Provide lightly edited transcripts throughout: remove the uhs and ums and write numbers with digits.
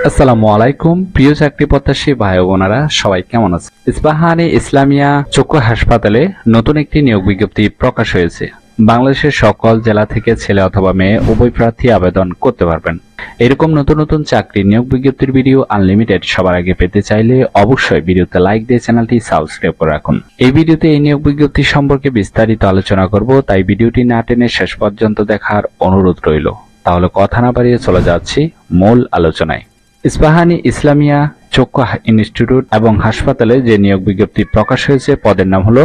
আসসালামু আলাইকুম প্রিয় চাকরি প্রত্যাশী ভাই ও বোনেরা, সবাই কেমন আছেন? ইস্পাহানী ইসলামিয়া চক্ষু হাসপাতালে নতুন একটি নিয়োগ বিজ্ঞপ্তি প্রকাশ হয়েছে। বাংলাদেশের সকল জেলা থেকে ছেলে অথবা মেয়ে উভয় প্রার্থী আবেদন করতে পারবেন। এরকম নতুন নতুন চাকরি নিয়োগ বিজ্ঞপ্তির ভিডিও আনলিমিটেড সবার আগে পেতে চাইলে অবশ্যই ভিডিওতে লাইক দিয়ে চ্যানেলটি সাবস্ক্রাইব করে রাখুন। এই ভিডিওতে এই নিয়োগ বিজ্ঞপ্তি সম্পর্কে বিস্তারিত আলোচনা করব, তাই ভিডিওটি না টেনে শেষ পর্যন্ত দেখার অনুরোধ রইল। তাহলে কথা না বাড়িয়ে চলে যাচ্ছি মূল আলোচনায়। ইস্পাহানী ইসলামিয়া চক্ষু ইনস্টিটিউট এবং হাসপাতালে যে নিয়োগ বিজ্ঞপ্তি প্রকাশ হয়েছে, পদের নাম হলো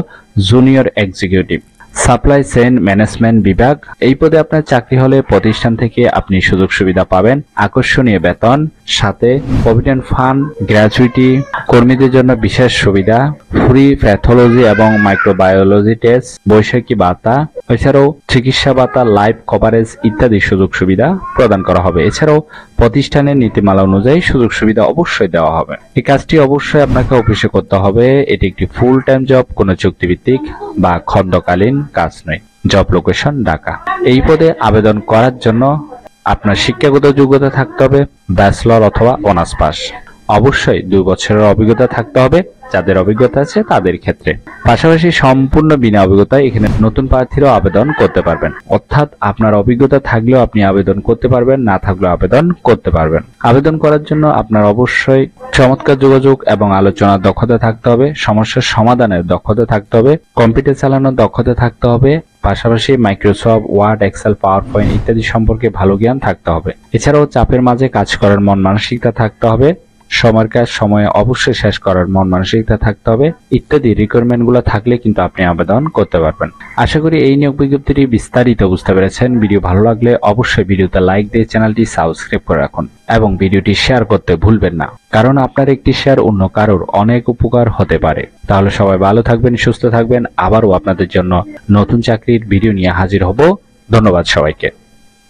junior executive supply chain management বিভাগ। এই পদে আপনার চাকরি হলে প্রতিষ্ঠান থেকে আপনি সুযোগ সুবিধা পাবেন, আকর্ষণীয় বেতন, সাথে প্রভিডেন্ট ফান্ড, গ্র্যাচুইটি, কর্মীদের জন্য বিশেষ সুবিধা, ফ্রি প্যাথোলজি এবং মাইক্রোবায়োলজি টেস্ট, বৈশাখী ভাতা, এছাড়াও চিকিৎসা ভাতা, লাইফ কভারেজ ইত্যাদি সুযোগ সুবিধা প্রদান করা হবে। এছাড়াও প্রতিষ্ঠানের নীতিমালা অনুযায়ী সুযোগ সুবিধা অবশ্যই দেওয়া হবে। এই কাজটি অবশ্যই আপনাকে অফিসে করতে হবে। এটি একটি ফুল টাইম জব, কোনো চুক্তিভিত্তিক বা খণ্ডকালীন কাজ নয়। Job location Dhaka. এই পদে আবেদন করার জন্য আপনার শিক্ষাগত যোগ্যতা থাকতে হবে ব্যাচেলর অথবা অনার্স পাস। অবশ্যই 2 বছরের অভিজ্ঞতা থাকতে হবে যাদের অভিজ্ঞতা আছে তাদের ক্ষেত্রে। পাশাপাশি সম্পূর্ণ বিনা অভিজ্ঞতায় এখানে নতুন প্রার্থীরাও আবেদন করতে পারবেন। অর্থাৎ আপনার অভিজ্ঞতা থাকলেও আপনি আবেদন করতে পারবেন, না থাকলেও আবেদন করতে পারবেন। আবেদন করার জন্য আপনার অবশ্যই চমৎকার যোগাযোগ এবং আলোচনার দক্ষতা থাকতে হবে, সমস্যার সমাধানের দক্ষতা থাকতে হবে, কম্পিউটার চালানোর দক্ষতা থাকতে হবে, পাশাপাশি Microsoft Word, Excel, PowerPoint ইত্যাদি সম্পর্কে ভালো জ্ঞান থাকতে হবে। এছাড়াও চাপের মাঝে কাজ করার মন মানসিকতা থাকতে হবে, সময়ের কাজ সময়ে অবশ্যই শেষ করার মন মানসিকতা থাকতে হবে ইত্যাদি রিকোয়ারমেন্ট গুলো থাকলে কিন্তু আপনি আবেদন করতে পারবেন। আশা করি এই নিয়োগ বিজ্ঞপ্তিটি বিস্তারিত বুঝতে পেরেছেন। ভিডিও ভালো লাগলে অবশ্যই ভিডিওতে লাইক দিয়ে চ্যানেলটি সাবস্ক্রাইব করে রাখুন এবং ভিডিওটি শেয়ার করতে ভুলবেন না, কারণ আপনার একটি শেয়ার অন্য কারোর অনেক উপকার হতে পারে। তাহলে সবাই ভালো থাকবেন, সুস্থ থাকবেন। আবারও আপনাদের জন্য নতুন চাকরির ভিডিও নিয়ে হাজির হব। ধন্যবাদ সবাইকে।